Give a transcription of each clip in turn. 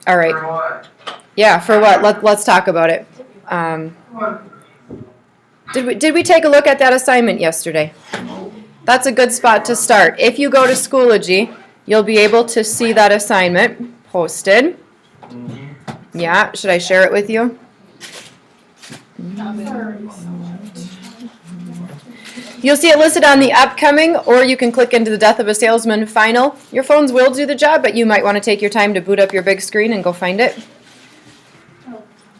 All right. For what? Yeah, for what? Let's talk about it. Did we take a look at that assignment yesterday? That's a good spot to start. If you go to Schoology, you'll be able to see that assignment posted. Yeah, should I share it with you? You'll see it listed on the upcoming, or you can click into the Death of a Salesman final. Your phones will do the job, but you might want to take your time to boot up your big screen and go find it.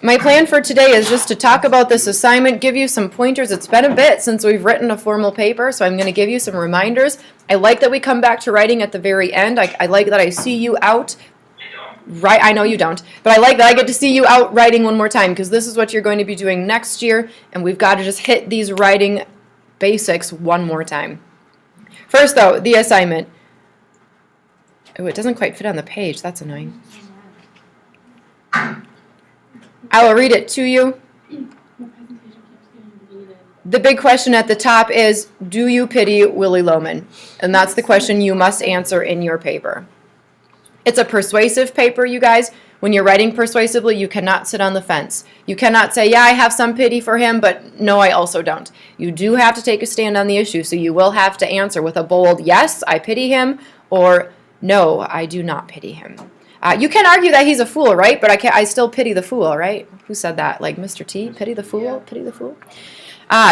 My plan for today is just to talk about this assignment, give you some pointers. It's been a bit since we've written a formal paper, so I'm going to give you some reminders. I like that we come back to writing at the very end. I like that I see you out. Right, I know you don't, but I like that I get to see you out writing one more time, because this is what you're going to be doing next year, and we've got to just hit these writing basics one more time. First, though, the assignment. Oh, it doesn't quite fit on the page. That's annoying. I will read it to you. The big question at the top is, do you pity Willie Loman? And that's the question you must answer in your paper. It's a persuasive paper, you guys. When you're writing persuasively, you cannot sit on the fence. You cannot say, yeah, I have some pity for him, but no, I also don't. You do have to take a stand on the issue, so you will have to answer with a bold, yes, I pity him, or no, I do not pity him. You can argue that he's a fool, right? But I still pity the fool, right? Who said that? Like Mr. T? Pity the fool? Yeah. Pity the fool?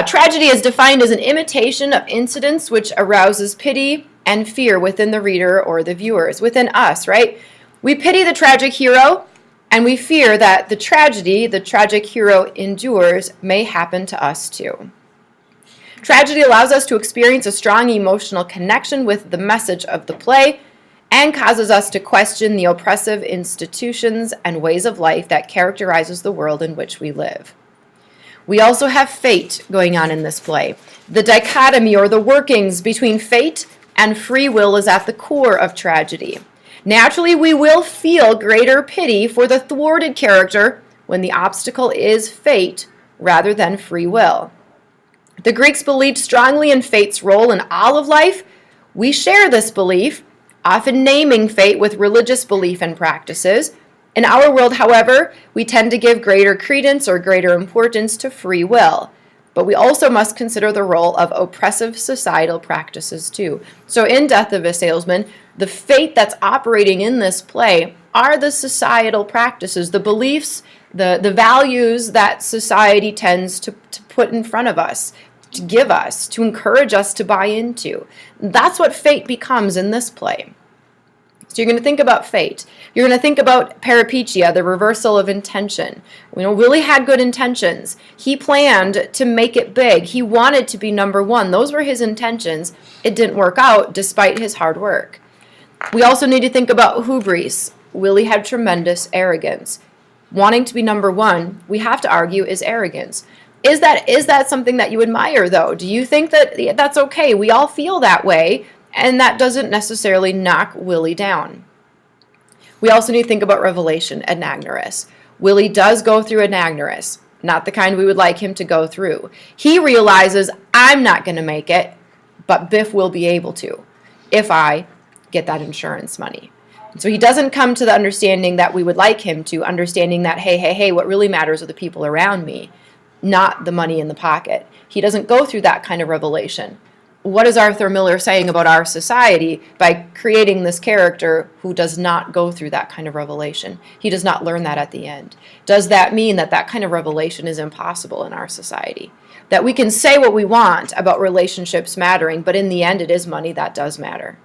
Tragedy is defined as an imitation of incidents which arouses pity and fear within the reader or the viewers, within us, right? We pity the tragic hero, and we fear that the tragedy the tragic hero endures may happen to us too. Tragedy allows us to experience a strong emotional connection with the message of the play, and causes us to question the oppressive institutions and ways of life that characterizes the world in which we live. We also have fate going on in this play. The dichotomy or the workings between fate and free will is at the core of tragedy. Naturally, we will feel greater pity for the thwarted character when the obstacle is fate rather than free will. The Greeks believed strongly in fate's role in all of life. We share this belief, often naming fate with religious belief and practices. In our world, however, we tend to give greater credence or greater importance to free will. But we also must consider the role of oppressive societal practices too. So in Death of a Salesman, the fate that's operating in this play are the societal practices, the beliefs, the values that society tends to put in front of us, to give us, to encourage us to buy into. That's what fate becomes in this play. So you're going to think about fate. You're going to think about peripeteia, the reversal of intention. Willie had good intentions. He planned to make it big. He wanted to be number one. Those were his intentions. It didn't work out despite his hard work. We also need to think about hubris. Willie had tremendous arrogance. Wanting to be number one, we have to argue, is arrogance. Is that something that you admire, though? Do you think that that's okay? We all feel that way, and that doesn't necessarily knock Willie down. We also need to think about revelation, Anagnorus. Willie does go through Anagnorus, not the kind we would like him to go through. He realizes, I'm not going to make it, but Biff will be able to if I get that insurance money. So he doesn't come to the understanding that we would like him to, understanding that, hey, what really matters are the people around me, not the money in the pocket. He doesn't go through that kind of revelation. What is Arthur Miller saying about our society by creating this character who does not go through that kind of revelation? He does not learn that at the end. Does that mean that that kind of revelation is impossible in our society? That we can say what we want about relationships mattering, but in the end it is money that does matter.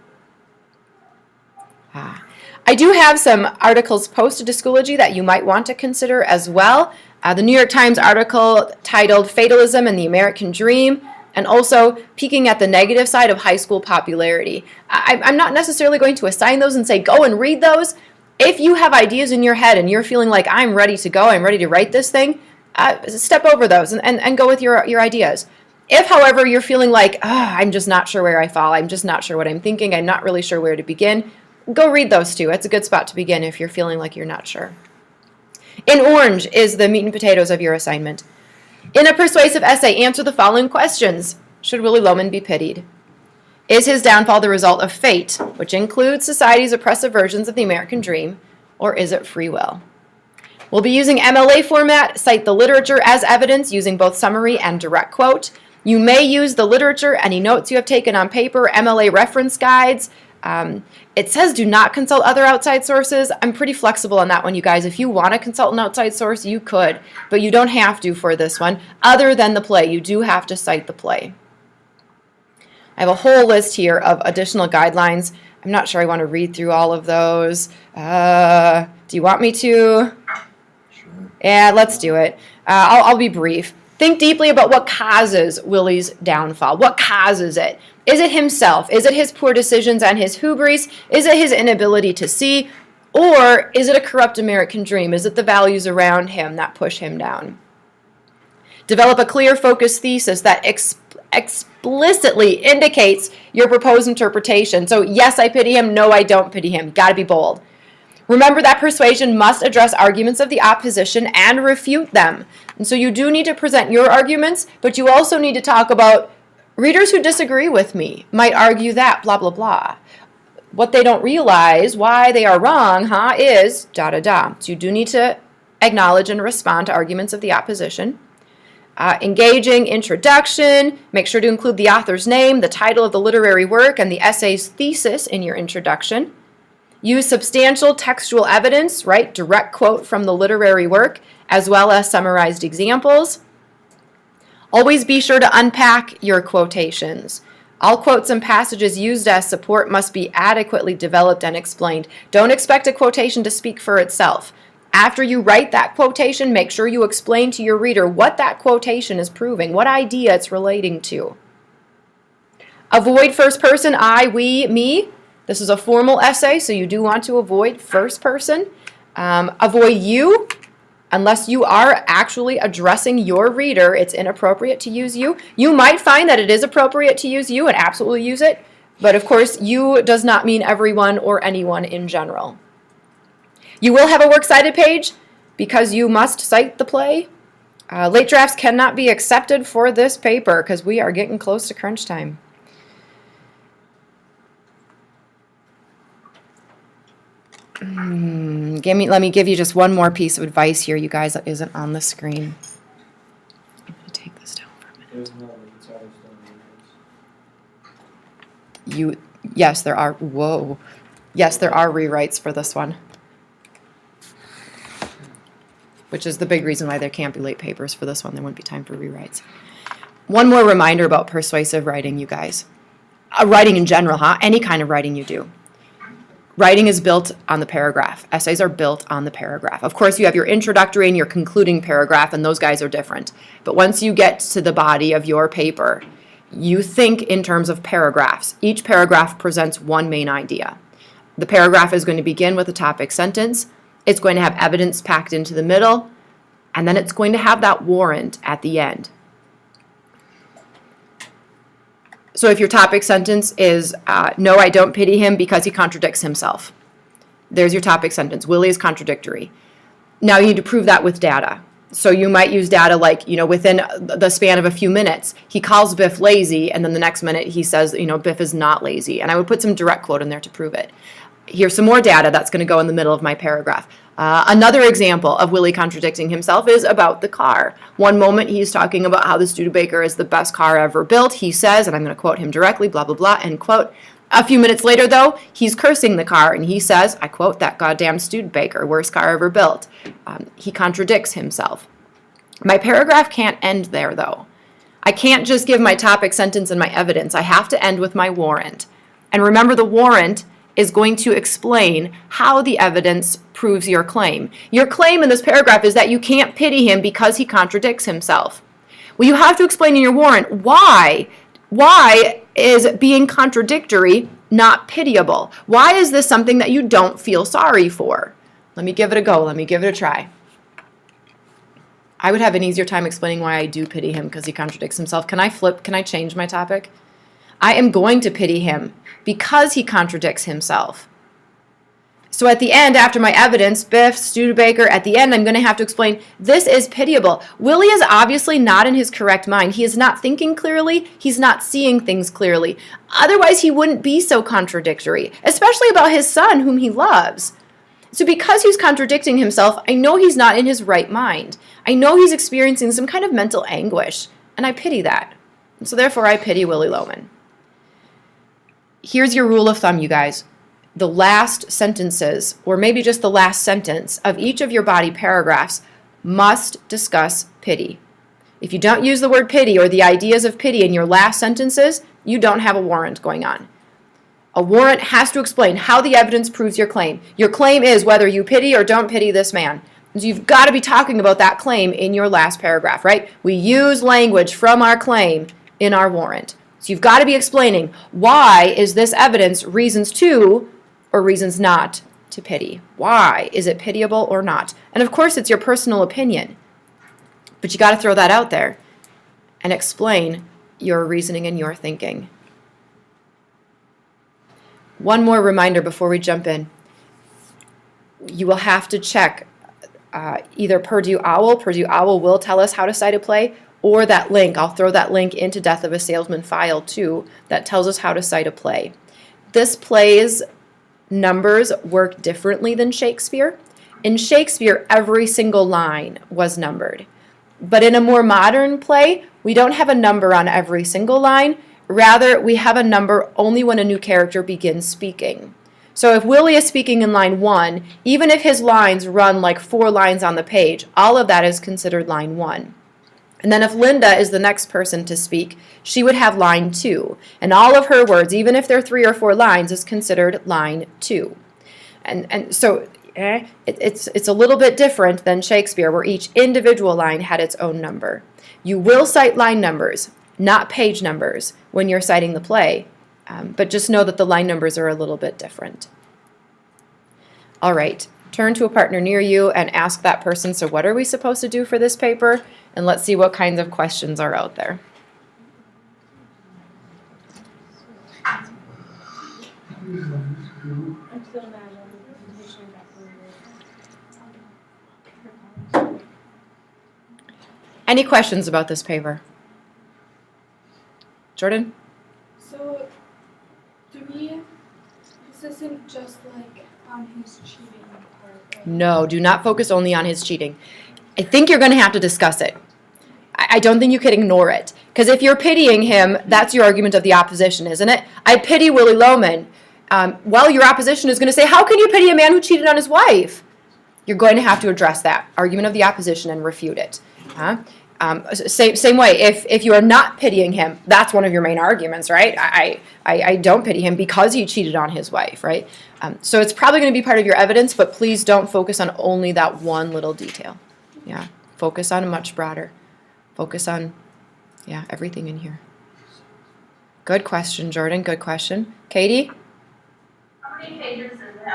I do have some articles posted to Schoology that you might want to consider as well. The New York Times article titled Fatalism and the American Dream, and also peeking at the negative side of high school popularity. I'm not necessarily going to assign those and say, go and read those. If you have ideas in your head and you're feeling like, I'm ready to go, I'm ready to write this thing, step over those and go with your ideas. If, however, you're feeling like, I'm just not sure where I fall, I'm just not sure what I'm thinking, I'm not really sure where to begin, go read those too. It's a good spot to begin if you're feeling like you're not sure. In orange is the meat and potatoes of your assignment. In a persuasive essay, answer the following questions. Should Willie Loman be pitied? Is his downfall the result of fate, which includes society's oppressive versions of the American dream? or is it free will? We'll be using MLA format, cite the literature as evidence using both summary and direct quote. You may use the literature, any notes you have taken on paper, MLA reference guides. It says do not consult other outside sources. I'm pretty flexible on that one, you guys. If you want to consult an outside source, you could, but you don't have to for this one. Other than the play, you do have to cite the play. I have a whole list here of additional guidelines. I'm not sure I want to read through all of those. Do you want me to? Sure. Yeah, let's do it. I'll be brief. Think deeply about what causes Willie's downfall. What causes it? Is it himself? Is it his poor decisions and his hubris? Is it his inability to see? Or is it a corrupt American dream? Is it the values around him that push him down? Develop a clear, focused thesis that explicitly indicates your proposed interpretation. So, yes, I pity him. No, I don't pity him. Got to be bold. Remember that persuasion must address arguments of the opposition and refute them. And so you do need to present your arguments, but you also need to talk about readers who disagree with me might argue that, blah, blah, blah. What they don't realize, why they are wrong, is da-da-da. So you do need to acknowledge and respond to arguments of the opposition. Engaging introduction, make sure to include the author's name, the title of the literary work, and the essay's thesis in your introduction. Use substantial textual evidence, right? Direct quote from the literary work, as well as summarized examples. Always be sure to unpack your quotations. All quotes and passages used as support must be adequately developed and explained. Don't expect a quotation to speak for itself. After you write that quotation, make sure you explain to your reader what that quotation is proving, what idea it's relating to. Avoid first person, I, we, me. This is a formal essay, so you do want to avoid first person. Avoid you. Unless you are actually addressing your reader, it's inappropriate to use you. You might find that it is appropriate to use you and absolutely use it, but of course, you does not mean everyone or anyone in general. You will have a works cited page because you must cite the play. Late drafts cannot be accepted for this paper because we are getting close to crunch time. Let me give you just one more piece of advice here, you guys, that isn't on the screen. I'm going to take this down for a minute. Yes, there are. Whoa. Yes, there are rewrites for this one, which is the big reason why there can't be late papers for this one. There wouldn't be time for rewrites. One more reminder about persuasive writing, you guys. Writing in general, any kind of writing you do. Writing is built on the paragraph. Essays are built on the paragraph. Of course, you have your introductory and your concluding paragraph, and those guys are different. But once you get to the body of your paper, you think in terms of paragraphs. Each paragraph presents one main idea. The paragraph is going to begin with a topic sentence. It's going to have evidence packed into the middle, and then it's going to have that warrant at the end. So if your topic sentence is, no, I don't pity him because he contradicts himself. There's your topic sentence. Willie is contradictory. Now you need to prove that with data. So you might use data like, within the span of a few minutes, he calls Biff lazy, and then the next minute he says, Biff is not lazy. And I would put some direct quote in there to prove it. Here's some more data that's going to go in the middle of my paragraph. Another example of Willie contradicting himself is about the car. One moment he's talking about how the Studebaker is the best car ever built. He says, and I'm going to quote him directly, blah, blah, blah, end quote. A few minutes later, though, he's cursing the car, and he says, I quote, that goddamn Studebaker, worst car ever built. He contradicts himself. My paragraph can't end there, though. I can't just give my topic sentence and my evidence. I have to end with my warrant. And remember, the warrant is going to explain how the evidence proves your claim. Your claim in this paragraph is that you can't pity him because he contradicts himself. Well, you have to explain in your warrant why. Why is being contradictory not pitiable? Why is this something that you don't feel sorry for? Let me give it a go. Let me give it a try. I would have an easier time explaining why I do pity him because he contradicts himself. Can I flip? Can I change my topic? I am going to pity him because he contradicts himself. So at the end, after my evidence, Biff, Studebaker, at the end, I'm going to have to explain, this is pitiable. Willie is obviously not in his correct mind. He is not thinking clearly. He's not seeing things clearly. Otherwise, he wouldn't be so contradictory, especially about his son, whom he loves. So because he's contradicting himself, I know he's not in his right mind. I know he's experiencing some kind of mental anguish, and I pity that. And so therefore, I pity Willie Loman. Here's your rule of thumb, you guys. The last sentences, or maybe just the last sentence of each of your body paragraphs must discuss pity. If you don't use the word pity or the ideas of pity in your last sentences, you don't have a warrant going on. A warrant has to explain how the evidence proves your claim. Your claim is whether you pity or don't pity this man. So you've got to be talking about that claim in your last paragraph, right? We use language from our claim in our warrant. So you've got to be explaining why is this evidence reasons to or reasons not to pity. Why? Is it pitiable or not? And of course, it's your personal opinion. But you got to throw that out there and explain your reasoning and your thinking. One more reminder before we jump in. You will have to check either Purdue Owl. Purdue Owl will tell us how to cite a play, or that link. I'll throw that link into Death of a Salesman file too that tells us how to cite a play. This play's numbers work differently than Shakespeare. In Shakespeare, every single line was numbered. But in a more modern play, we don't have a number on every single line. Rather, we have a number only when a new character begins speaking. So if Willie is speaking in line 1, even if his lines run like 4 lines on the page, all of that is considered line 1. And then if Linda is the next person to speak, she would have line 2. And all of her words, even if they're 3 or 4 lines, is considered line 2. And so it's a little bit different than Shakespeare, where each individual line had its own number. You will cite line numbers, not page numbers, when you're citing the play. But just know that the line numbers are a little bit different. All right, turn to a partner near you and ask that person, so what are we supposed to do for this paper? And let's see what kinds of questions are out there. Any questions about this paper? Jordan? So, to me, this isn't just like on his cheating part, right? No, do not focus only on his cheating. I think you're going to have to discuss it. I don't think you can ignore it. Because if you're pitying him, that's your argument of the opposition, isn't it? I pity Willie Loman. Well, your opposition is going to say, how can you pity a man who cheated on his wife? You're going to have to address that argument of the opposition and refute it. Same way, if you are not pitying him, that's one of your main arguments, right? I don't pity him because he cheated on his wife, right? So it's probably going to be part of your evidence, but please don't focus on only that one little detail. Yeah, focus on much broader. Focus on, everything in here. Good question, Jordan, good question. Katie? How many pages does it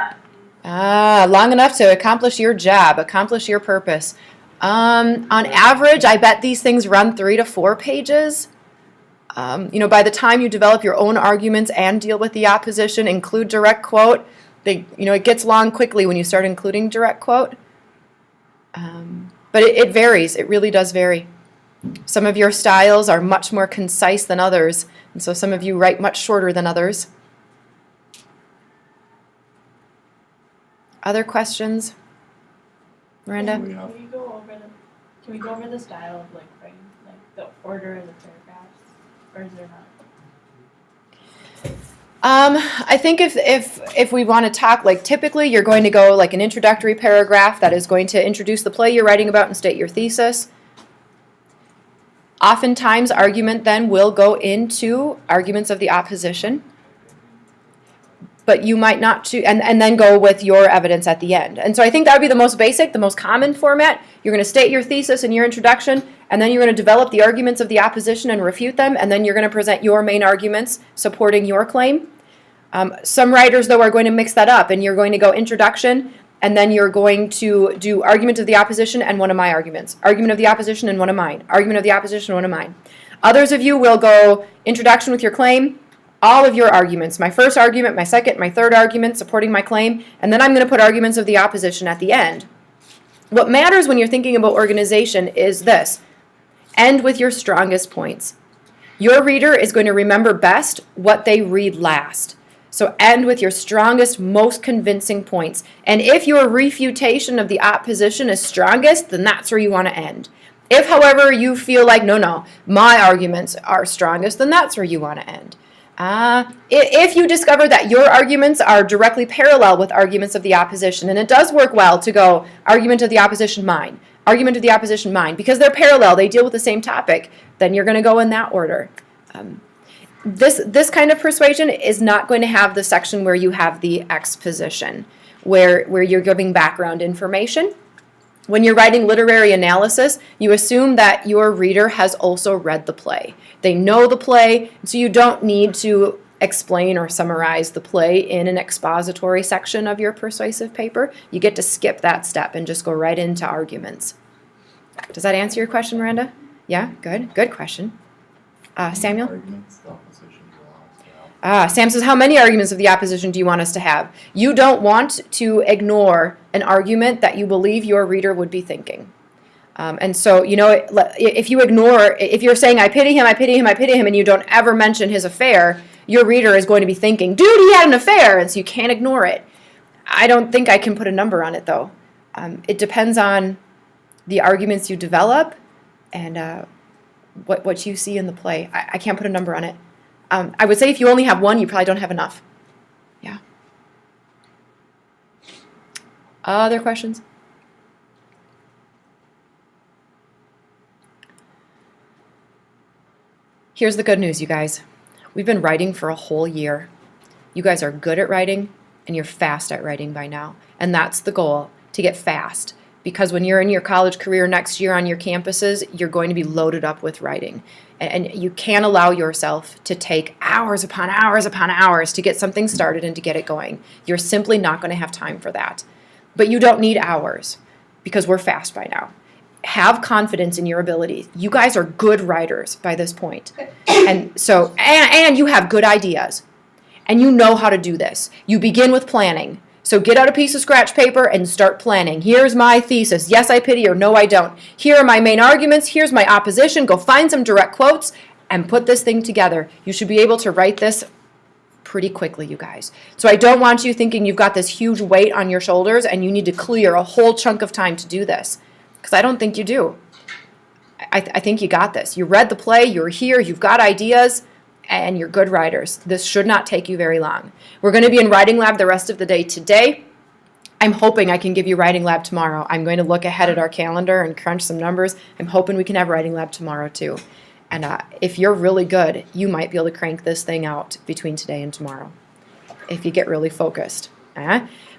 have? Long enough to accomplish your job, accomplish your purpose. On average, I bet these things run 3 to 4 pages. By the time you develop your own arguments and deal with the opposition, include direct quote, it gets long quickly when you start including direct quote. But it varies. It really does vary. Some of your styles are much more concise than others, and so some of you write much shorter than others. Other questions? Miranda? Can we go over the style of writing, the order of the paragraphs, or is there not? I think if we want to talk, typically you're going to go an introductory paragraph that is going to introduce the play you're writing about and state your thesis. Oftentimes, argument then will go into arguments of the opposition, but you might not choose, and then go with your evidence at the end. And so I think that would be the most basic, the most common format. You're going to state your thesis and your introduction, and then you're going to develop the arguments of the opposition and refute them, and then you're going to present your main arguments supporting your claim. Some writers, though, are going to mix that up, and you're going to go introduction, and then you're going to do argument of the opposition and one of my arguments. Argument of the opposition and one of mine. Argument of the opposition and one of mine. Others of you will go introduction with your claim, all of your arguments. My first argument, my second, my third argument supporting my claim, and then I'm going to put arguments of the opposition at the end. What matters when you're thinking about organization is this. End with your strongest points. Your reader is going to remember best what they read last. So end with your strongest, most convincing points. And if your refutation of the opposition is strongest, then that's where you want to end. If, however, you feel like, no, my arguments are strongest, then that's where you want to end. If you discover that your arguments are directly parallel with arguments of the opposition, and it does work well to go argument of the opposition, mine, argument of the opposition, mine, because they're parallel, they deal with the same topic, then you're going to go in that order. This kind of persuasion is not going to have the section where you have the exposition, where you're giving background information. When you're writing literary analysis, you assume that your reader has also read the play. They know the play, so you don't need to explain or summarize the play in an expository section of your persuasive paper. You get to skip that step and just go right into arguments. Does that answer your question, Miranda? Yeah, good question. Samuel? Arguments the opposition belongs to. Sam says, how many arguments of the opposition do you want us to have? You don't want to ignore an argument that you believe your reader would be thinking. And so, if you're saying, I pity him, and you don't ever mention his affair, your reader is going to be thinking, dude, he had an affair, and so you can't ignore it. I don't think I can put a number on it, though. It depends on the arguments you develop and what you see in the play. I can't put a number on it. I would say if you only have one, you probably don't have enough. Yeah. Other questions? Here's the good news, you guys. We've been writing for a whole year. You guys are good at writing, and you're fast at writing by now. And that's the goal, to get fast. Because when you're in your college career next year on your campuses, you're going to be loaded up with writing. And you can't allow yourself to take hours upon hours upon hours to get something started and to get it going. You're simply not going to have time for that. But you don't need hours, because we're fast by now. Have confidence in your ability. You guys are good writers by this point. And so, and you have good ideas. And you know how to do this. You begin with planning. So get out a piece of scratch paper and start planning. Here's my thesis. Yes, I pity, or no, I don't. Here are my main arguments. Here's my opposition. Go find some direct quotes and put this thing together. You should be able to write this pretty quickly, you guys. So I don't want you thinking you've got this huge weight on your shoulders and you need to clear a whole chunk of time to do this, because I don't think you do. I think you got this. You read the play, you're here, you've got ideas, and you're good writers. This should not take you very long. We're going to be in Writing Lab the rest of the day today. I'm hoping I can give you Writing Lab tomorrow. I'm going to look ahead at our calendar and crunch some numbers. I'm hoping we can have Writing Lab tomorrow too. And if you're really good, you might be able to crank this thing out between today and tomorrow if you get really focused.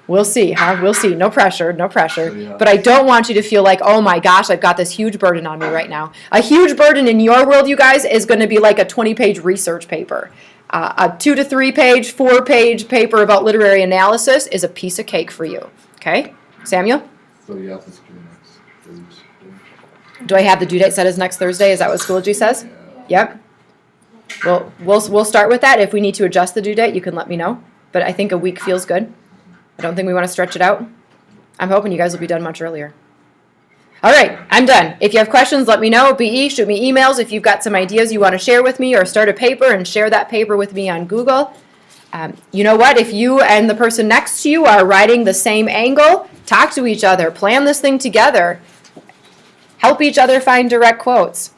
We'll see, huh? We'll see. No pressure, no pressure. Yeah. But I don't want you to feel like, oh my gosh, I've got this huge burden on me right now. A huge burden in your world, you guys, is going to be like a 20-page research paper. A 2 to 3 page, 4-page paper about literary analysis is a piece of cake for you. Okay? Samuel? So you have to do next Thursday. Do I have the due date set as next Thursday? Is that what Schoology says? Yep. Well, we'll start with that. If we need to adjust the due date, you can let me know. But I think a week feels good. I don't think we want to stretch it out. I'm hoping you guys will be done much earlier. All right, I'm done. If you have questions, let me know. BE, shoot me emails if you've got some ideas you want to share with me, or start a paper and share that paper with me on Google. You know what? If you and the person next to you are writing the same angle, talk to each other. Plan this thing together. Help each other find direct quotes.